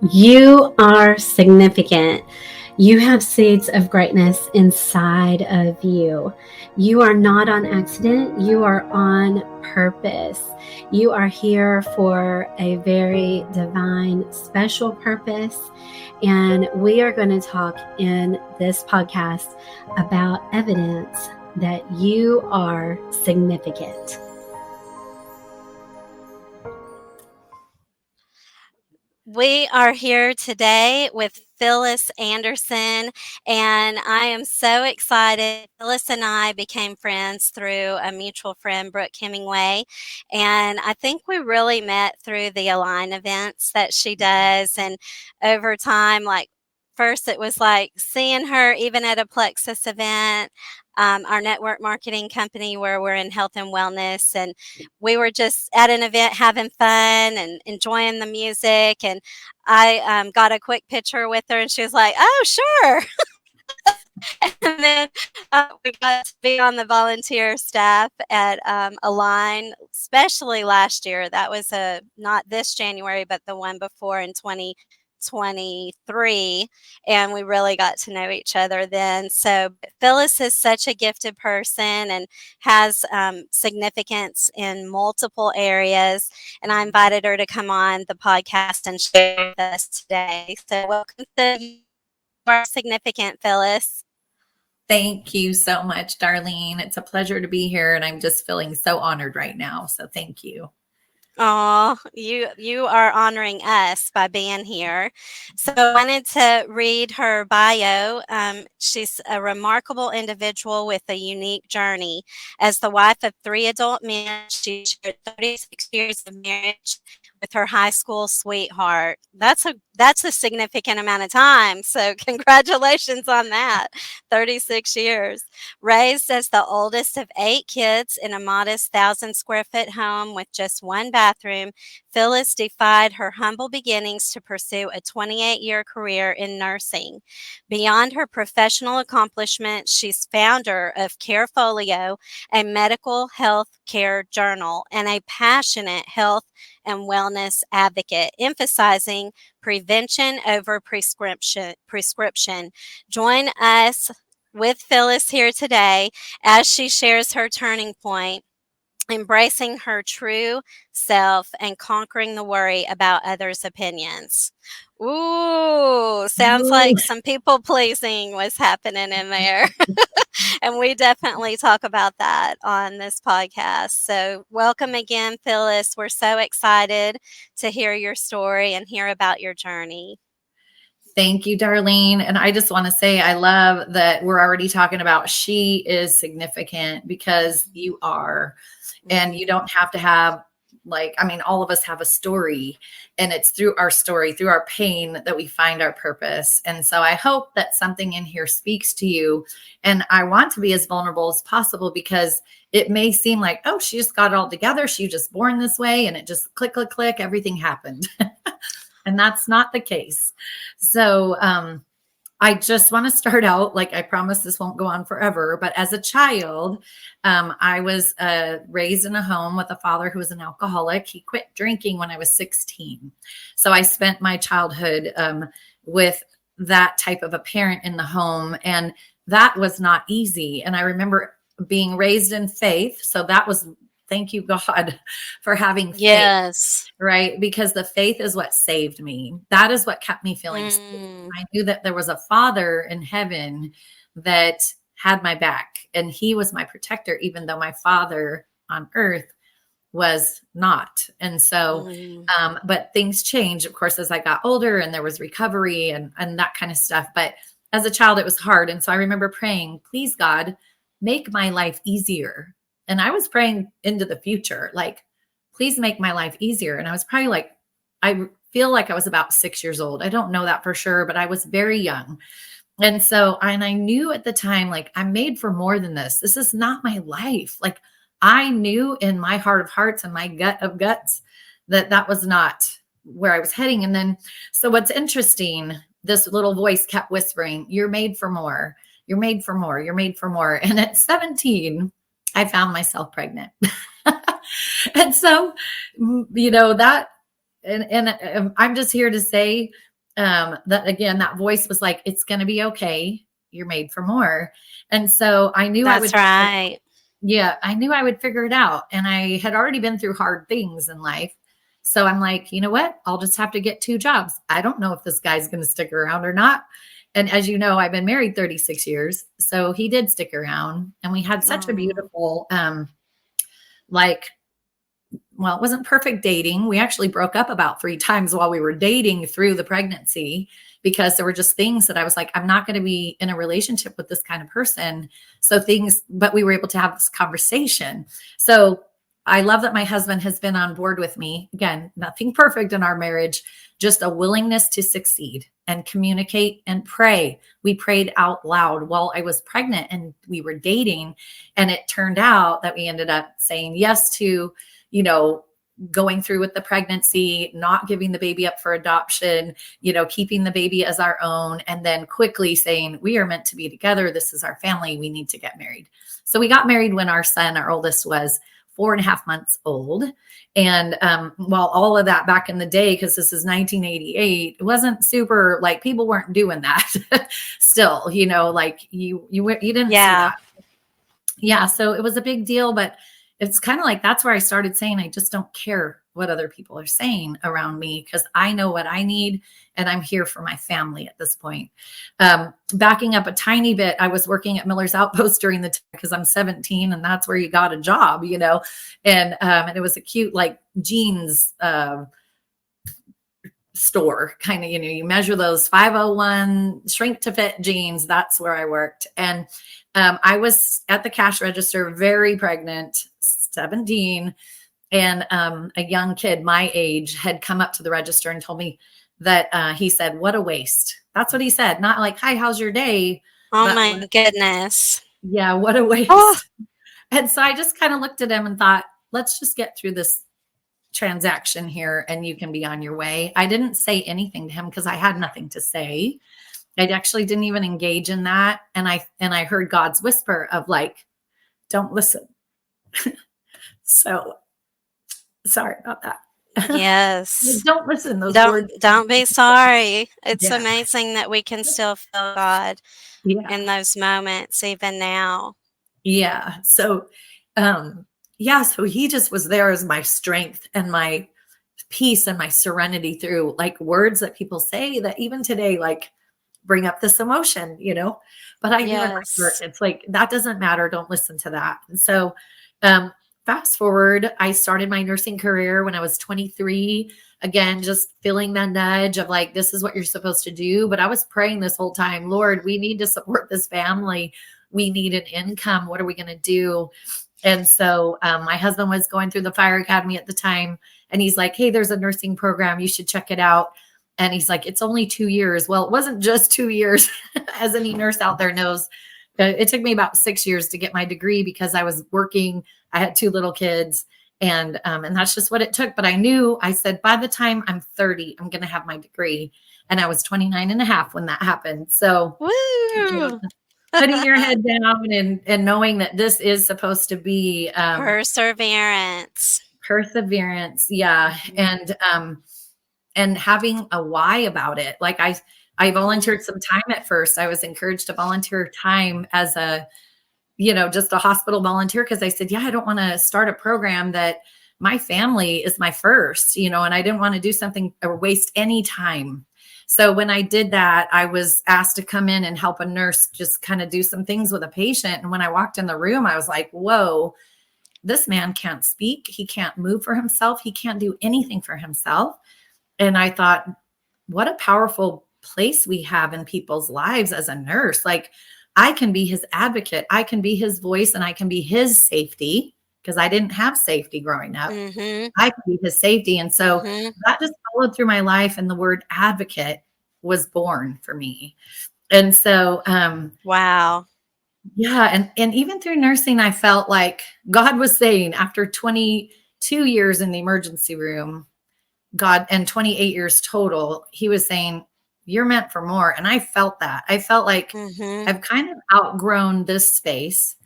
You are significant. You have seeds of greatness inside of you. You are not on accident. You are on purpose. You are here for a very divine, special purpose. And we are going to talk in this podcast about evidence that you are significant. We are here today with Phyllis Anderson, and I am so excited. Phyllis and I became friends through a mutual friend, Brooke Hemingway, and I think we really met through the Align events that she does. And over time, like, first it was like seeing her even at a Plexus event, our network marketing company where we're in health and wellness, and we were just at an event having fun and enjoying the music. And I got a quick picture with her, and she was like, "Oh, sure." And then we got to be on the volunteer staff at Align, especially last year. That was not this January, but the one before in 2023, and we really got to know each other then. So Phyllis is such a gifted person and has significance in multiple areas, and I invited her to come on the podcast and share with us today. So welcome to You Are Significant, Phyllis. Thank you so much, Darlene. It's a pleasure to be here, and I'm just feeling so honored right now. So thank you. Oh, you are honoring us by being here. So I wanted to read her bio. She's a remarkable individual with a unique journey. As the wife of three adult men, she shared 36 years of marriage with her high school sweetheart. That's a significant amount of time. So congratulations on that. 36 years. Raised as the oldest of eight kids in a modest 1,000 square foot home with just one bathroom, Phyllis defied her humble beginnings to pursue a 28-year career in nursing. Beyond her professional accomplishments, she's founder of Carefolio, a medical health care journal, and a passionate health and wellness advocate, emphasizing prevention over prescription. Join us with Phyllis here today as she shares her turning point, embracing her true self and conquering the worry about others' opinions. Ooh, sounds Ooh. like some people pleasing was happening in there. And we definitely talk about that on this podcast. So, welcome again, Phyllis. We're so excited to hear your story and hear about your journey. Thank you, Darlene. And I just want to say I love that we're already talking about she is significant because you are. And you don't have to have, like, I mean, all of us have a story, and it's through our story, through our pain, that we find our purpose. And so I hope that something in here speaks to you. And I want to be as vulnerable as possible because it may seem like, oh, she just got it all together. She was just born this way, and it just click, click, click, everything happened. And that's not the case. So, I just want to start out, like, I promise this won't go on forever, but as a child, I was raised in a home with a father who was an alcoholic. He quit drinking when I was 16. So I spent my childhood with that type of a parent in the home, and that was not easy. And I remember being raised in faith. So that was, thank you, God, for having faith. Yes. Right? Because the faith is what saved me. That is what kept me feeling safe. Mm. I knew that there was a father in heaven that had my back, and he was my protector, even though my father on earth was not. And so, but things changed, of course, as I got older, and there was recovery and that kind of stuff. But as a child, it was hard. And so I remember praying, please, God, make my life easier. And I was praying into the future, like, please make my life easier. And I was probably like, I feel like I was about 6 years old. I don't know that for sure, but I was very young. And so, and I knew at the time, like, I'm made for more than this. This is not my life. Like, I knew in my heart of hearts and my gut of guts that that was not where I was heading. And then, so what's interesting, this little voice kept whispering, you're made for more. You're made for more. You're made for more. And at 17, I found myself pregnant. And so, that and I'm just here to say that again, that voice was like, it's going to be okay. You're made for more. And so I knew I That's would, right. yeah, I knew I would figure it out. And I had already been through hard things in life. So I'm like, you know what? I'll just have to get 2 jobs. I don't know if this guy's going to stick around or not. And as you know, I've been married 36 years. So he did stick around, and we had such a Oh, beautiful, like, well, it wasn't perfect dating. We actually broke up about 3 times while we were dating through the pregnancy, because there were just things that I was like, I'm not going to be in a relationship with this kind of person. So things, but we were able to have this conversation. So I love that my husband has been on board with me. Again, nothing perfect in our marriage, just a willingness to succeed and communicate and pray. We prayed out loud while I was pregnant and we were dating. And it turned out that we ended up saying yes to, you know, going through with the pregnancy, not giving the baby up for adoption, you know, keeping the baby as our own, and then quickly saying, we are meant to be together. This is our family. We need to get married. So we got married when our son, our oldest, was 4.5 months old. And while all of that back in the day, because this is 1988, it wasn't super, like, people weren't doing that still, you know, like you didn't see yeah. that. Yeah. So it was a big deal, but it's kind of like, that's where I started saying, I just don't care what other people are saying around me, because I know what I need and I'm here for my family at this point. Backing up a tiny bit, I was working at Miller's Outpost during the time, because I'm 17 and that's where you got a job, you know, and it was a cute, like, jeans store kind of, you know, you measure those 501 shrink to fit jeans. That's where I worked. And I was at the cash register, very pregnant, 17. And a young kid my age had come up to the register and told me that he said, what a waste. That's what he said. Not like, hi, how's your day? Oh But my goodness. yeah, what a waste. Oh, And so I just kind of looked at him and thought, let's just get through this transaction here and you can be on your way. I didn't say anything to him because I had nothing to say. I actually didn't even engage in that. And I heard God's whisper of, like, don't listen. So sorry about that. yes. Don't listen. Those words. Don't be sorry. It's Yeah. amazing that we can still feel God Yeah. in those moments, even now. Yeah. So, yeah. So he just was there as my strength and my peace and my serenity through, like, words that people say that even today, like, bring up this emotion, you know, but I knew in my heart, Yes. it's like, that doesn't matter. Don't listen to that. And so, fast forward, I started my nursing career when I was 23. Again, just feeling that nudge of, like, this is what you're supposed to do. But I was praying this whole time, Lord, we need to support this family. We need an income. What are we going to do? And so my husband was going through the fire academy at the time, and he's like, hey, there's a nursing program. You should check it out. And he's like, it's only 2 years. Well, it wasn't just 2 years, as any nurse out there knows. It took me about 6 years to get my degree because I was working. I had 2 little kids, and that's just what it took. But I knew, I said, by the time I'm 30, I'm going to have my degree. And I was 29 and a half when that happened. So, you know, Woo! putting your head down and knowing that this is supposed to be Perseverance. perseverance. Yeah. And having a why about it. Like, I volunteered some time at first. I was encouraged to volunteer time as a, you know, just a hospital volunteer, because I said, yeah, I don't want to start a program that my family is my first, you know, and I didn't want to do something or waste any time. So when I did that, I was asked to come in and help a nurse just kind of do some things with a patient. And when I walked in the room, I was like, whoa, this man can't speak. He can't move for himself. He can't do anything for himself. And I thought, what a powerful place we have in people's lives as a nurse. Like, I can be his advocate. I can be his voice, and I can be his safety, because I didn't have safety growing up. Mm-hmm. I can be his safety. And so Mm-hmm. that just followed through my life. And the word advocate was born for me. And so, Wow. yeah. And even through nursing, I felt like God was saying, after 22 years in the emergency room, God, and 28 years total, he was saying, you're meant for more. And I felt that. I felt like Mm-hmm. I've kind of outgrown this space,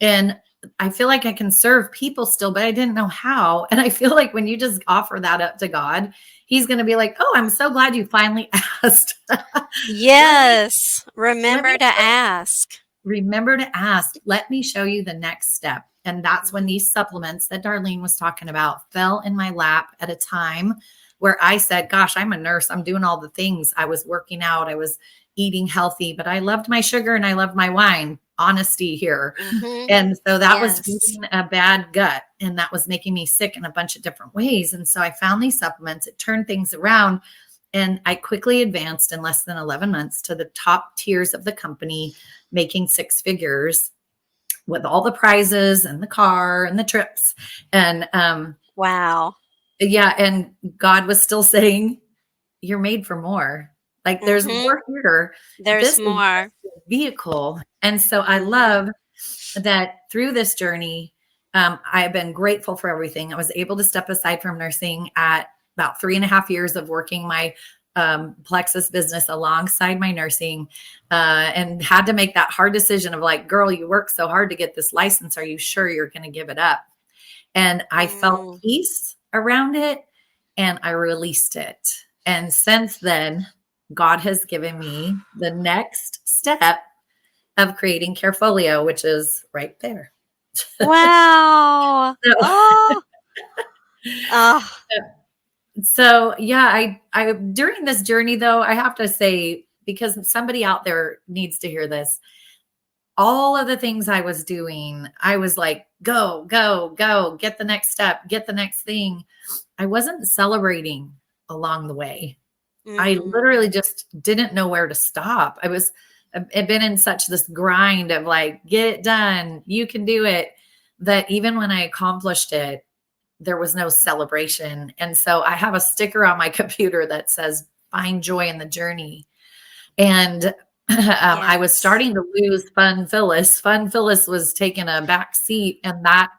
and I feel like I can serve people still, but I didn't know how. And I feel like when you just offer that up to God, he's going to be like, oh, I'm so glad you finally asked. Yes. Let Remember me to ask. remember to ask. Let me show you the next step. And that's when Mhm. these supplements that Darlene was talking about fell in my lap at a time where I said, gosh, I'm a nurse. I'm doing all the things. I was working out. I was eating healthy, but I loved my sugar and I loved my wine. Honesty here. Mhm. And so that was Yes. feeding a bad gut, and that was making me sick in a bunch of different ways. And so I found these supplements. It turned things around. And I quickly advanced in less than 11 months to the top tiers of the company, making six figures with all the prizes and the car and the trips. And Wow. yeah, and God was still saying, you're made for more. Like there's Mhm. more here. There's This is more. just a vehicle. And so I Mhm. love that through this journey, I've been grateful for everything. I was able to step aside from nursing at about 3.5 years of working my Plexus business alongside my nursing, and had to make that hard decision of like, girl, you worked so hard to get this license. Are you sure you're going to give it up? And I felt Mm. peace around it and I released it. And since then, God has given me the next step of creating Carefolio, which is right there. Wow. So, Oh. Oh. so yeah, I during this journey though, I have to say, because somebody out there needs to hear this, all of the things I was doing, I was like, go, go, go, get the next step, get the next thing. I wasn't celebrating along the way. I Mm. literally just didn't know where to stop. I've been in such this grind of like, get it done, you can do it, that even when I accomplished it, there was no celebration. And so I have a sticker on my computer that says, find joy in the journey. And I was Yes. starting to lose Fun Phyllis. Fun Phyllis was taking a back seat, and that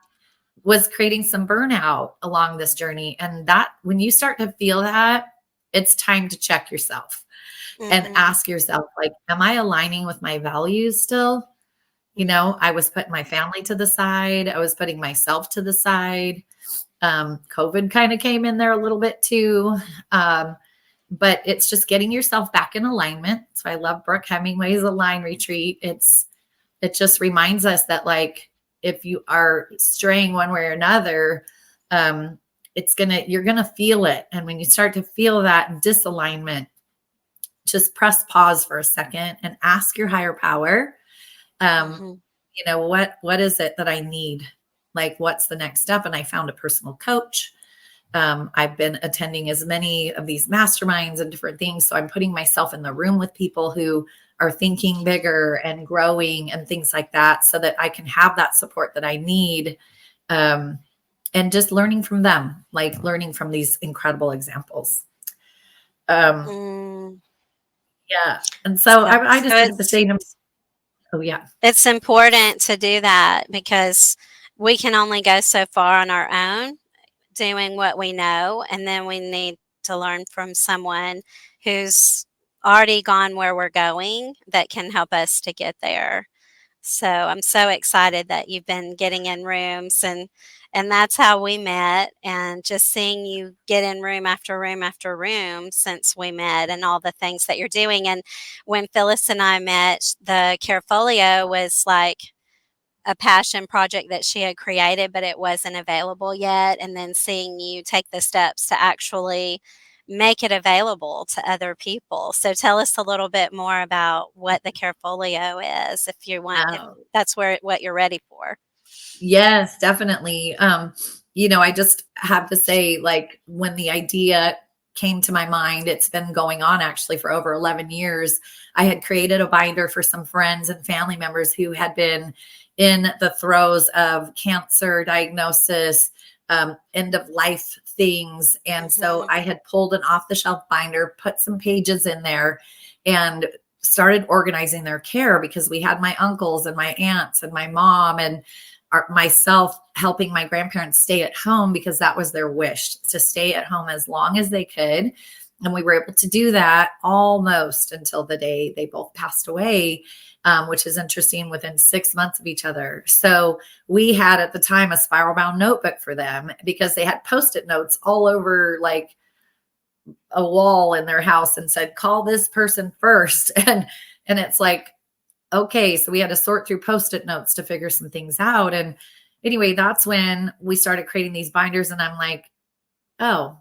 was creating some burnout along this journey. And that when you start to feel that, it's time to check yourself and Mhm. ask yourself, like, am I aligning with my values still? You Mhm. know, I was putting my family to the side. I was putting myself to the side. COVID kind of came in there a little bit too. Um, but it's just getting yourself back in alignment. So I love Brooke Hemingway's Align Retreat. It just reminds us that like if you are straying one way or another, um, you're gonna feel it. And when you start to feel that disalignment, just press pause for a second and ask your higher power, um, Mhm. what is it that I need? Like, what's the next step? And I found a personal coach. I've been attending as many of these masterminds and different things. So I'm putting myself in the room with people who are thinking bigger and growing and things like that so that I can have that support that I need. Um, and just learning from them, like learning from these incredible examples. Um, Mm. yeah. And so So, I so just have to say, oh, yeah. it's important to do that because we can only go so far on our own doing what we know, and then we need to learn from someone who's already gone where we're going that can help us to get there. So I'm so excited that you've been getting in rooms, and that's how we met, and just seeing you get in room after room after room since we met and all the things that you're doing. And when Phyllis and I met, the Carefolio was like a passion project that she had created, but it wasn't available yet. And then seeing you take the steps to actually make it available to other people. So tell us a little bit more about what the Carefolio is, if you want, if Oh, that's what you're ready for. yes, definitely. I just have to say, like, when the idea came to my mind, it's been going on actually for over 11 years. I had created a binder for some friends and family members who had been in the throes of cancer diagnosis, end of life things. And so Mhm. I had pulled an off the shelf binder, put some pages in there, and started organizing their care because we had my uncles and my aunts and my mom and myself helping my grandparents stay at home because that was their wish, to stay at home as long as they could. And we were able to do that almost until the day they both passed away, which is interesting, within 6 months of each other. So we had at the time a spiral bound notebook for them because they had Post-it notes all over, like a wall in their house and said, call this person first. And it's like, okay, so we had to sort through Post-it notes to figure some things out. And anyway, that's when we started creating these binders. And I'm like, oh,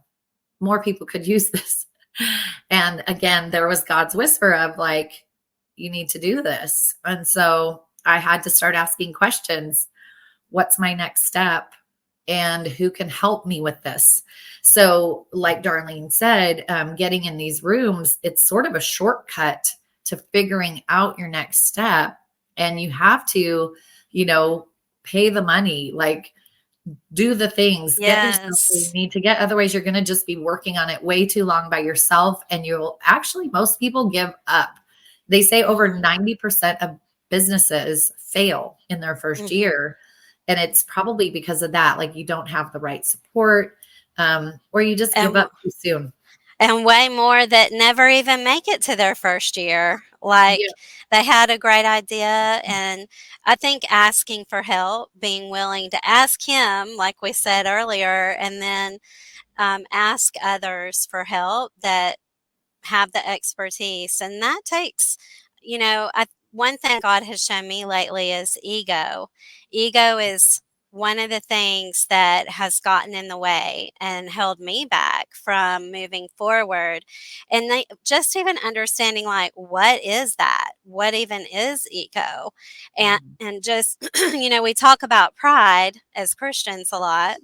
more people could use this. And again, there was God's whisper of like, you need to do this. And so I had to start asking questions. What's my next step? And who can help me with this? So like Darlene said, getting in these rooms, it's sort of a shortcut to figuring out your next step. And you have to, pay the money, like do the things, get yourself where you need to get. Otherwise, you're going to just be working on it way too long by yourself. And you'll actually, most people give up. They say over 90% of businesses fail in their first year. And it's probably because of that. Like you don't have the right support, or you just give up too soon. And way more that never even make it to their first year. Like they had a great idea. And I think asking for help, being willing to ask him, like we said earlier, and then ask others for help that have the expertise. And that takes, one thing God has shown me lately is ego. Ego is one of the things that has gotten in the way and held me back from moving forward. And just even understanding like, what is that? What even is ego? And just, we talk about pride as Christians a lot.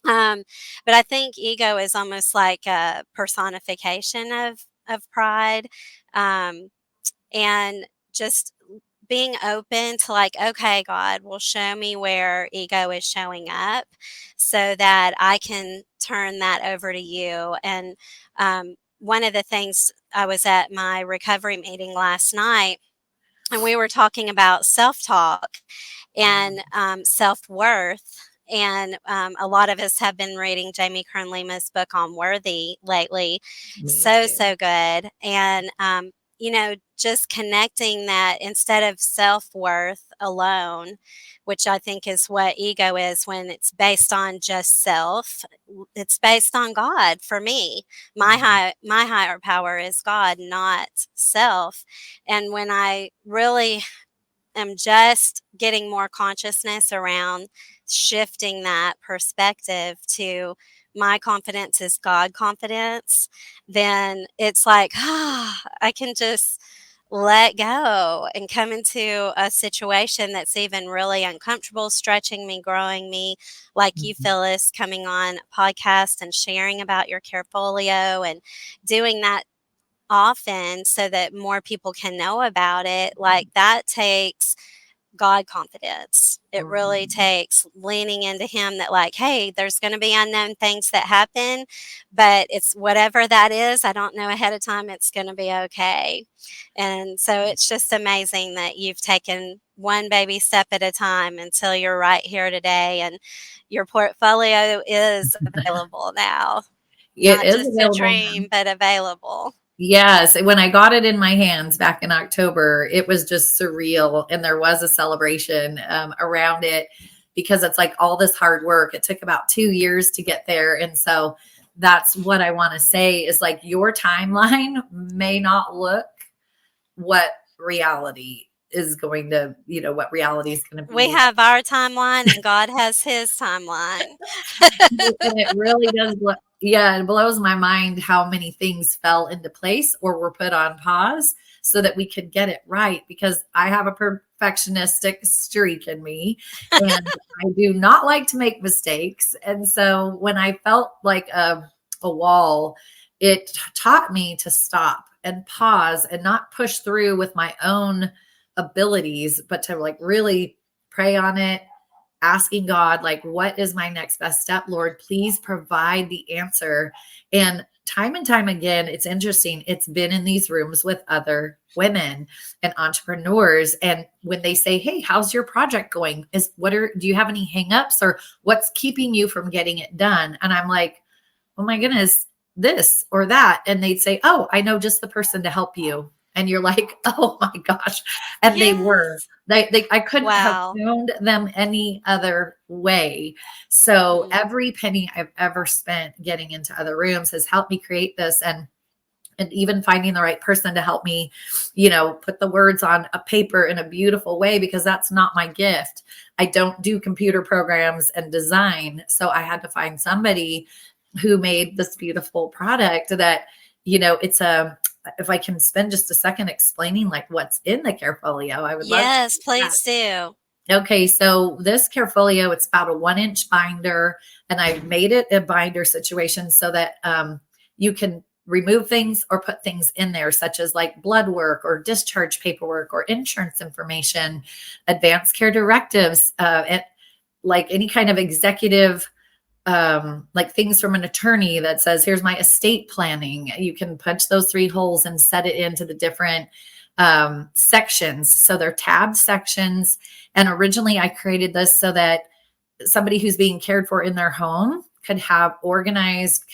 But I think ego is almost like a personification of pride. And just being open to like, okay, God will show me where ego is showing up so that I can turn that over to you. And one of the things, I was at my recovery meeting last night, and we were talking about self-talk and self-worth. And a lot of us have been reading Jamie Kern Lima's book on Worthy lately. So good. And, just connecting that instead of self-worth alone, which I think is what ego is when it's based on just self, it's based on God for me. My higher power is God, not self. And when I really am just getting more consciousness around shifting that perspective to my confidence is God confidence, then it's like, I can just let go and come into a situation that's even really uncomfortable, stretching me, growing me, like you, Phyllis, coming on a podcast and sharing about your Carefolio and doing that often so that more people can know about it. Like that takes God confidence. It really takes leaning into him that like, hey, there's going to be unknown things that happen, but it's whatever that is, I don't know ahead of time, it's going to be okay. And so it's just amazing that you've taken one baby step at a time until you're right here today. And your portfolio is available now. Not just a dream, but available. Yes. When I got it in my hands back in October, it was just surreal. And there was a celebration around it because it's like all this hard work. It took about 2 years to get there. And so that's what I want to say is like your timeline may not look what reality is going to, what reality is going to be. We have our timeline and God has his timeline. And it really does look. Yeah, it blows my mind how many things fell into place or were put on pause so that we could get it right, because I have a perfectionistic streak in me and I do not like to make mistakes. And so when I felt like a wall, it taught me to stop and pause and not push through with my own abilities, but to like really pray on it, asking God, like, what is my next best step? Lord, please provide the answer. And time again, it's interesting. It's been in these rooms with other women and entrepreneurs. And when they say, hey, how's your project going? Do you have any hangups or what's keeping you from getting it done? And I'm like, oh my goodness, this or that. And they'd say, oh, I know just the person to help you. And you're like, oh my gosh. And they were. Yes. I couldn't have Wow. found them any other way. So Mm. every penny I've ever spent getting into other rooms has helped me create this. And even finding the right person to help me, put the words on a paper in a beautiful way, because that's not my gift. I don't do computer programs and design. So I had to find somebody who made this beautiful product that, if I can spend just a second explaining like what's in the Carefolio, I would love to Yes, do that. please do. Okay, so this Carefolio, it's about a 1-inch binder, and I've made it a binder situation so that you can remove things or put things in there, such as like blood work or discharge paperwork or insurance information, advanced care directives, and like any kind of executive, like things from an attorney that says, here's my estate planning. You can punch those 3 holes and set it into the different sections. So they're tabbed sections. And originally I created this so that somebody who's being cared for in their home could have organized,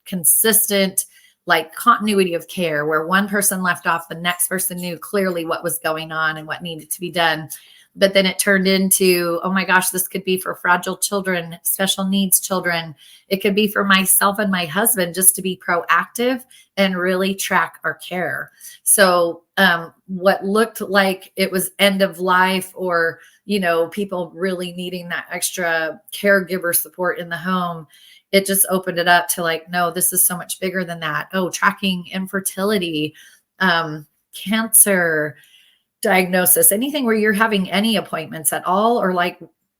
consistent, like continuity of care, where one person left off, the next person knew clearly what was going on and what needed to be done. But then it turned into, oh my gosh, this could be for fragile children, special needs children. It could be for myself and my husband, just to be proactive and really track our care. So what looked like it was end of life, or, people really needing that extra caregiver support in the home, it just opened it up to like, no, this is so much bigger than that. Oh, tracking infertility, cancer diagnosis, anything where you're having any appointments at all, or like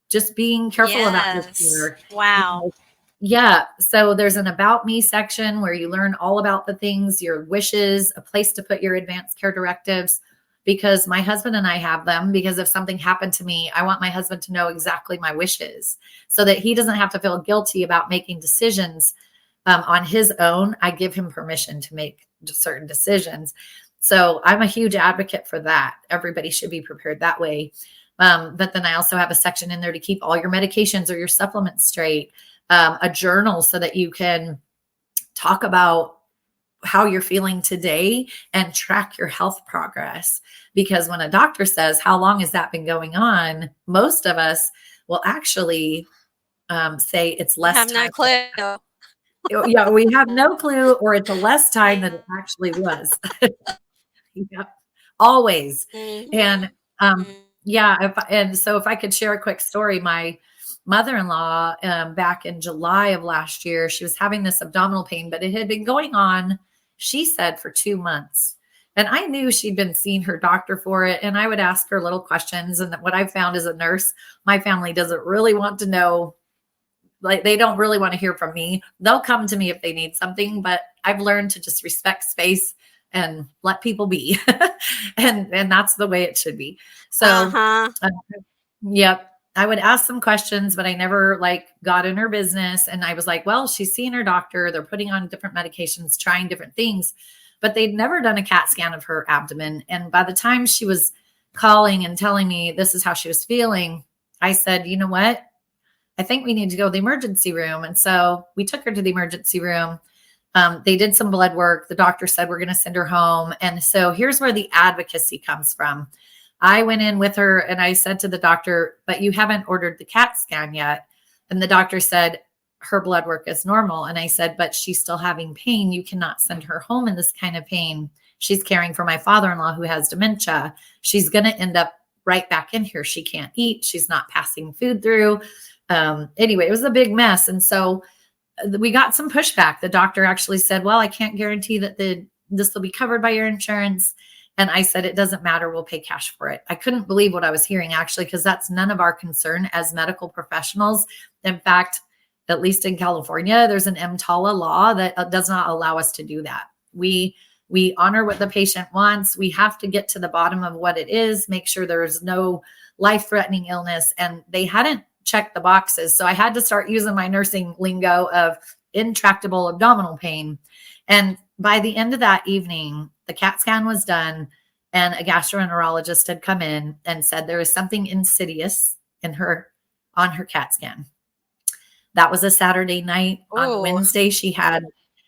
just being careful about your care. Wow. Yeah. So there's an about me section where you learn all about the things, your wishes, a place to put your advanced care directives, because my husband and I have them, because if something happened to me, I want my husband to know exactly my wishes so that he doesn't have to feel guilty about making decisions on his own. I give him permission to make certain decisions. So I'm a huge advocate for that. Everybody should be prepared that way. But then I also have a section in there to keep all your medications or your supplements straight, a journal so that you can talk about how you're feeling today and track your health progress. Because when a doctor says, how long has that been going on? Most of us will actually say it's less Have time. no clue. Yeah, we have no clue, or it's a less time than it actually was. Yeah, always. And so if I could share a quick story, my mother-in-law, back in July of last year, she was having this abdominal pain, but it had been going on, she said, for 2 months. And I knew she'd been seeing her doctor for it. And I would ask her little questions. And what I found as a nurse, my family doesn't really want to know. Like, they don't really want to hear from me. They'll come to me if they need something, but I've learned to just respect space and let people be. and that's the way it should be. So, yep. I would ask some questions, but I never got in her business. And I was like, well, she's seeing her doctor. They're putting on different medications, trying different things, but they'd never done a CAT scan of her abdomen. And by the time she was calling and telling me this is how she was feeling, I said, you know what? I think we need to go to the emergency room. And so we took her to the emergency room. They did some blood work. The doctor said, we're going to send her home. And so here's where the advocacy comes from. I went in with her and I said to the doctor, but you haven't ordered the CAT scan yet. And the doctor said, her blood work is normal. And I said, but she's still having pain. You cannot send her home in this kind of pain. She's caring for my father-in-law who has dementia. She's going to end up right back in here. She can't eat. She's not passing food through. Anyway, it was a big mess. And so we got some pushback. The doctor actually said, well, I can't guarantee that this will be covered by your insurance. And I said, it doesn't matter. We'll pay cash for it. I couldn't believe what I was hearing, actually, because that's none of our concern as medical professionals. In fact, at least in California, there's an EMTALA law that does not allow us to do that. We honor what the patient wants. We have to get to the bottom of what it is, make sure there is no life-threatening illness. And they hadn't checked the boxes. So I had to start using my nursing lingo of intractable abdominal pain. And by the end of that evening, the CAT scan was done and a gastroenterologist had come in and said there was something insidious on her CAT scan. That was a Saturday night. On Wednesday, she had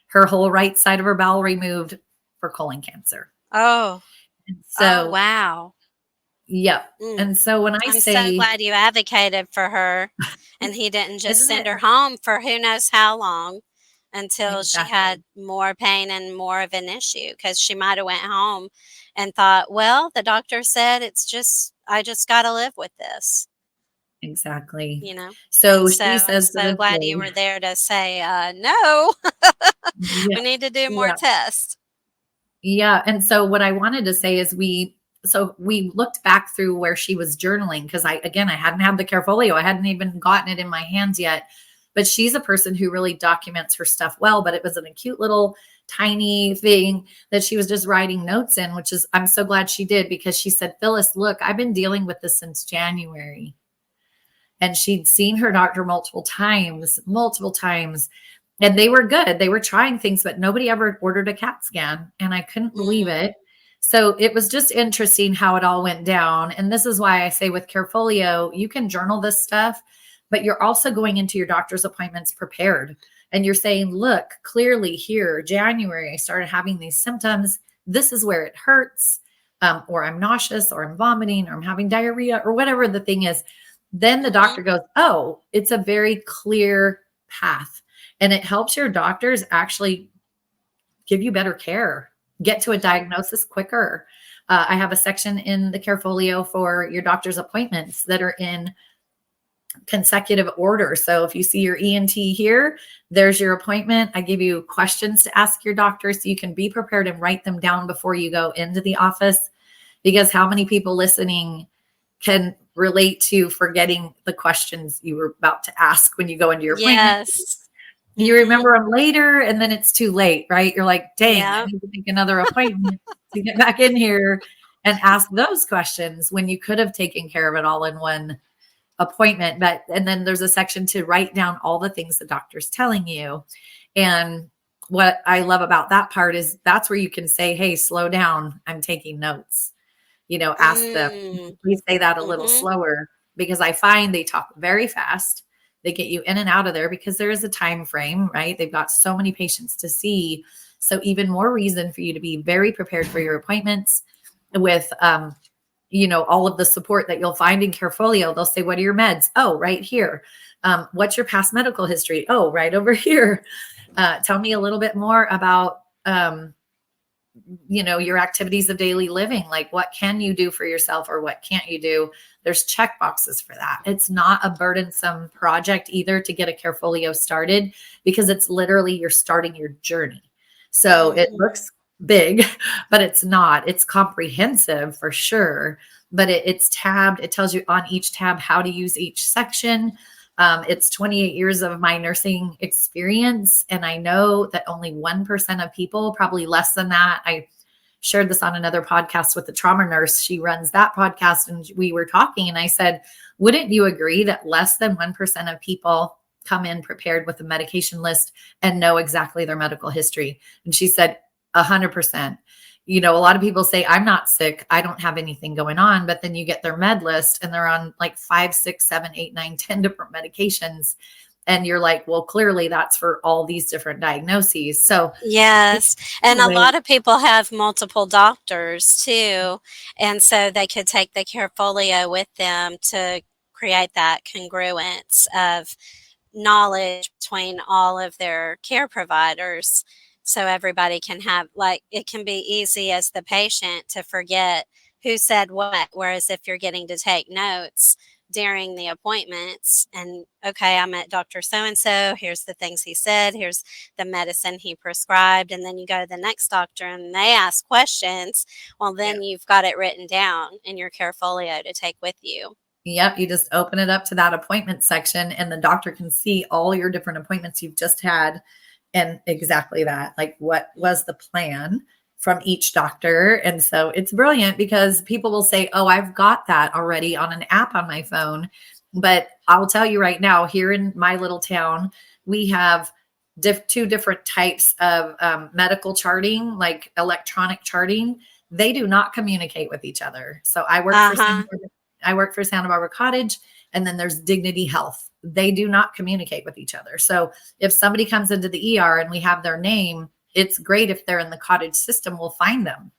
her whole right side of her bowel removed for colon cancer. Oh, And oh, so, wow. yep. Mm. And so when I I'm so say, glad you advocated for her and he didn't just isn't send it her home for who knows how long until she exactly, had more pain and more of an issue, because she might have went home and thought, well, the doctor said it's just I just got to live with this, exactly. you know. And So so she I'm says to so this glad you day, were there to say, no, yeah, we need to do more yeah, tests. yeah. And so what I wanted to say is we looked back through where she was journaling because I hadn't had the Carefolio. I hadn't even gotten it in my hands yet. But she's a person who really documents her stuff well. But it was in a cute little tiny thing that she was just writing notes in, which is I'm so glad she did because she said, Phyllis, look, I've been dealing with this since January. And she'd seen her doctor multiple times. And they were good. They were trying things, but nobody ever ordered a CAT scan. And I couldn't believe Mm, it. So it was just interesting how it all went down. And this is why I say with Carefolio, you can journal this stuff, but you're also going into your doctor's appointments prepared. And you're saying, look, clearly here, January, I started having these symptoms. This is where it hurts, or I'm nauseous, or I'm vomiting, or I'm having diarrhea, or whatever the thing is. Then the mm-hmm, doctor goes, oh, it's a very clear path. And it helps your doctors actually give you better care, get to a mm-hmm. diagnosis quicker. I have a section in the Carefolio for your doctor's appointments that are in consecutive order. So if you see your ENT here, there's your appointment. I give you questions to ask your doctor so you can be prepared and write them down before you go into the office. Because how many people listening can relate to forgetting the questions you were about to ask when you go into your appointment? Yes. You Mm-hmm. remember them later and then it's too late, right? You're like, dang, I Yep. need to make another appointment to get back in here and ask those questions when you could have taken care of it all in one appointment. But, and then there's a section to write down all the things the doctor's telling you. And what I love about that part is that's where you can say, hey, slow down. I'm taking notes. Ask them, Mm. please say that a little Mm-hmm. slower because I find they talk very fast. They get you in and out of there because there is a time frame, right? They've got so many patients to see. So even more reason for you to be very prepared for your appointments with, all of the support that you'll find in Carefolio. They'll say, what are your meds? Oh, right here. What's your past medical history? Oh, right over here. Tell me a little bit more about, your activities of daily living. Like what can you do for yourself or what can't you do? There's check boxes for that. It's not a burdensome project either to get a Carefolio started because it's literally you're starting your journey. So it Mm-hmm. looks big, but it's not. It's comprehensive for sure, but it's tabbed. It tells you on each tab how to use each section. It's 28 years of my nursing experience. And I know that only 1% of people, probably less than that. I shared this on another podcast with the trauma nurse. She runs that podcast. And we were talking, and I said, wouldn't you agree that less than 1% of people come in prepared with a medication list and know exactly their medical history? And she said, 100%. A lot of people say, I'm not sick. I don't have anything going on. But then you get their med list and they're on like 5, 6, 7, 8, 9, 10 different medications. And you're like, well, clearly that's for all these different diagnoses. So Yes, and a anyway, lot of people have multiple doctors too, and so they could take the Carefolio with them to create that congruence of knowledge between all of their care providers, so everybody can have, like, it can be easy as the patient to forget who said what, whereas if you're getting to take notes during the appointments and, okay, I'm at Dr. So and so, here's the things he said, here's the medicine he prescribed, and then you go to the next doctor and they ask questions, well, yeah. then you've got it written down in your Carefolio to take with you. Yep, you just open it up to that appointment section and the doctor can see all your different appointments you've just had and exactly that. Like what was the plan from each doctor? And so it's brilliant because people will say, "Oh, I've got that already on an app on my phone." But I'll tell you right now, here in my little town, we have two different types of medical charting, like electronic charting. They do not communicate with each other. So Uh-huh. I work for Santa Barbara Cottage, and then there's Dignity Health. They do not communicate with each other. So if somebody comes into the ER and we have their name, it's great if they're in the Cottage system, we'll find them.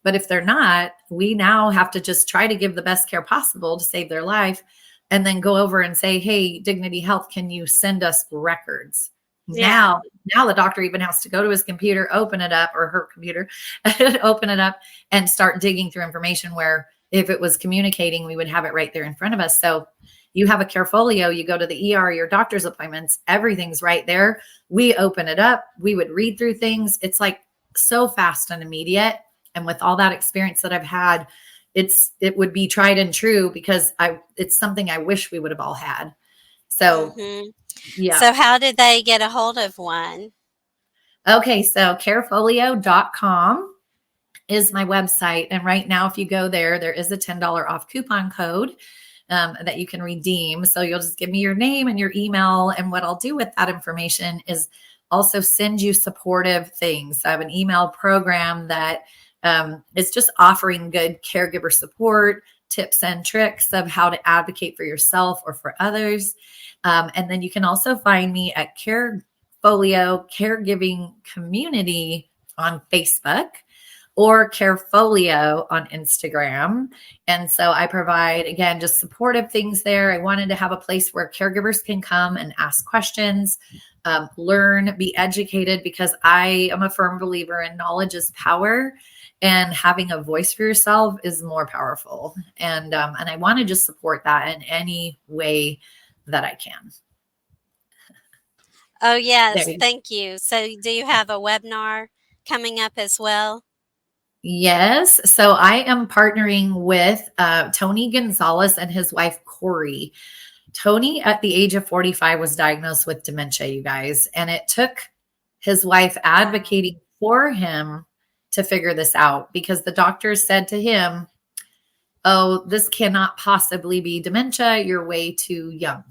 But if they're not, we now have to just try to give the best care possible to save their life, and then go over and say, hey, Dignity Health, can you send us records? Yeah. Now the doctor even has to go to his computer, open it up, or her computer, open it up and start digging through information, where if it was communicating, we would have it right there in front of us. So you have a Carefolio, you go to the ER, your doctor's appointments, everything's right there. We open it up. We would read through things. It's like so fast and immediate. And with all that experience that I've had, it would be tried and true, because it's something I wish we would have all had. So yeah. So how did they get a hold of one? Okay. So carefolio.com is my website. And right now, if you go there, there is a $10 off coupon code that you can redeem. So you'll just give me your name and your email. And what I'll do with that information is also send you supportive things. I have an email program that is just offering good caregiver support, tips and tricks of how to advocate for yourself or for others. And then you can also find me at Carefolio Caregiving Community on Facebook, or Carefolio on Instagram. And so I provide, again, just supportive things there. I wanted to have a place where caregivers can come and ask questions, learn, be educated, because I am a firm believer in knowledge is power, and having a voice for yourself is more powerful. And I want to just support that in any way that I can. Oh, yes. Thank you. So do you have a webinar coming up as well? Yes. So I am partnering with Tony Gonzalez and his wife, Corey. Tony, at the age of 45, was diagnosed with dementia, you guys. And it took his wife advocating for him to figure this out, because the doctors said to him, oh, this cannot possibly be dementia. You're way too young.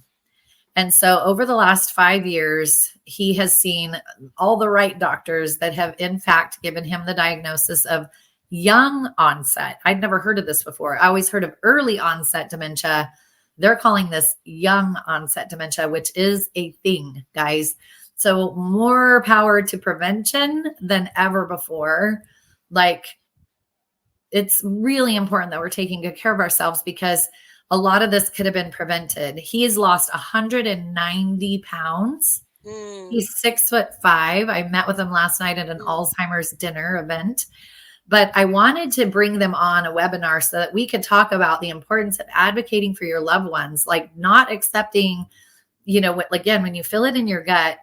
And so over the last 5 years, he has seen all the right doctors that have, in fact, given him the diagnosis of young onset. I'd never heard of this before. I always heard of early onset dementia. They're calling this young onset dementia, which is a thing, guys. So more power to prevention than ever before. Like, it's really important that we're taking good care of ourselves, because a lot of this could have been prevented. He's lost 190 pounds. He's 6'5". I met with him last night at an Alzheimer's dinner event, but I wanted to bring them on a webinar so that we could talk about the importance of advocating for your loved ones, like not accepting, again, when you feel it in your gut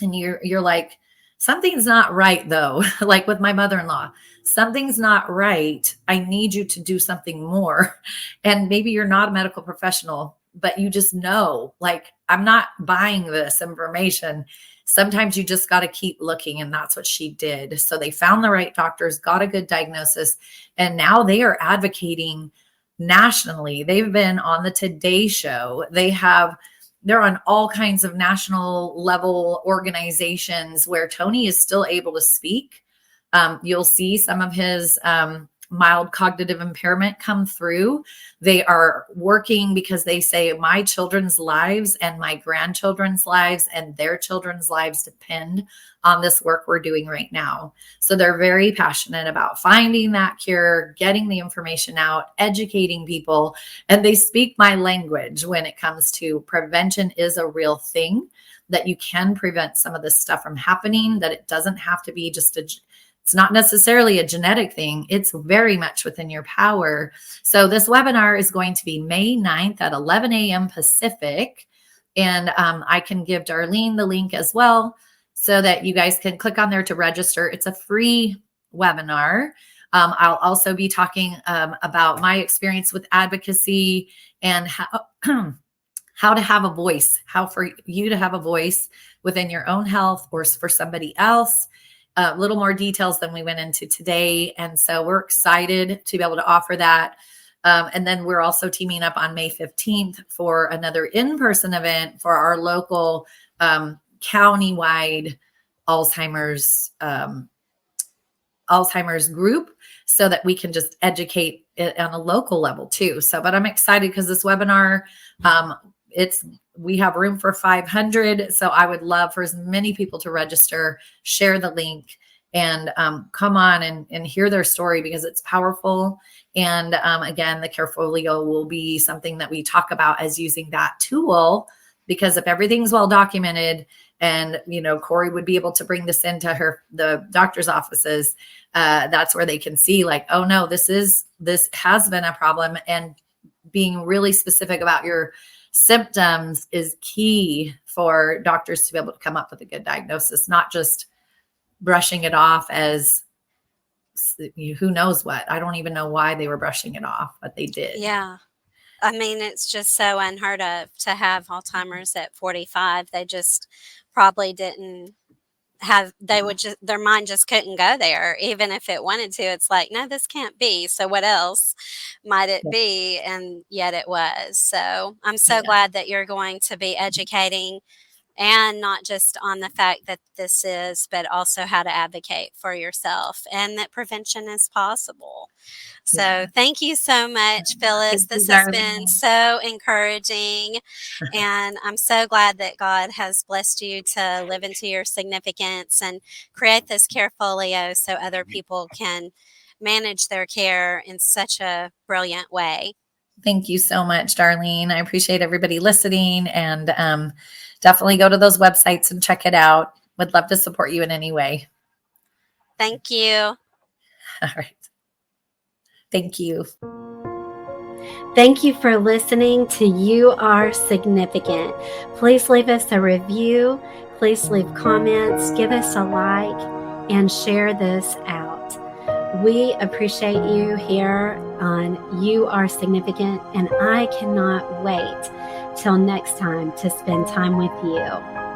and you're like, something's not right though. Like with my mother-in-law, something's not right. I need you to do something more. And maybe you're not a medical professional, but you just know, like, I'm not buying this information. Sometimes you just got to keep looking. And that's what she did. So they found the right doctors, got a good diagnosis, and now they are advocating nationally. They've been on the Today Show. They're on all kinds of national level organizations where Tony is still able to speak. You'll see some of his mild cognitive impairment come through. They are working because they say my children's lives and my grandchildren's lives and their children's lives depend on this work we're doing right now. So they're very passionate about finding that cure, getting the information out, educating people, and they speak my language when it comes to prevention is a real thing, that you can prevent some of this stuff from happening, that it doesn't have to be just it's not necessarily a genetic thing. It's very much within your power. So this webinar is going to be May 9th at 11 a.m. Pacific. And I can give Darlene the link as well so that you guys can click on there to register. It's a free webinar. I'll also be talking about my experience with advocacy and how to have a voice, how for you to have a voice within your own health or for somebody else. A little more details than we went into today. And so we're excited to be able to offer that. And then we're also teaming up on May 15th for another in-person event for our local countywide Alzheimer's group, so that we can just educate it on a local level too. So, but I'm excited because this webinar, we have room for 500. So I would love for as many people to register, share the link, and come on and hear their story, because it's powerful. And again, the Carefolio will be something that we talk about as using that tool, because if everything's well documented, and Corey would be able to bring this into the doctor's offices, that's where they can see, like, oh no, this has been a problem. And being really specific about your symptoms is key for doctors to be able to come up with a good diagnosis, not just brushing it off as who knows what. I don't even know why they were brushing it off, but they did. Yeah. I mean, it's just so unheard of to have Alzheimer's at 45. They just probably didn't their mind just couldn't go there. Even if it wanted to, it's like, no, this can't be. So what else might it be? And yet it was. So I'm so glad that you're going to be educating, and not just on the fact that this is, but also how to advocate for yourself, and that prevention is possible. So thank you so much, Phyllis. This has been so encouraging. And I'm so glad that God has blessed you to live into your significance and create this Carefolio so other people can manage their care in such a brilliant way. Thank you so much, Darlene. I appreciate everybody listening, and definitely go to those websites and check it out. Would love to support you in any way. Thank you. All right. Thank you. Thank you for listening to You Are Significant. Please leave us a review. Please leave comments, give us a like, and share this out. We appreciate you here on You Are Significant, and I cannot wait till next time to spend time with you.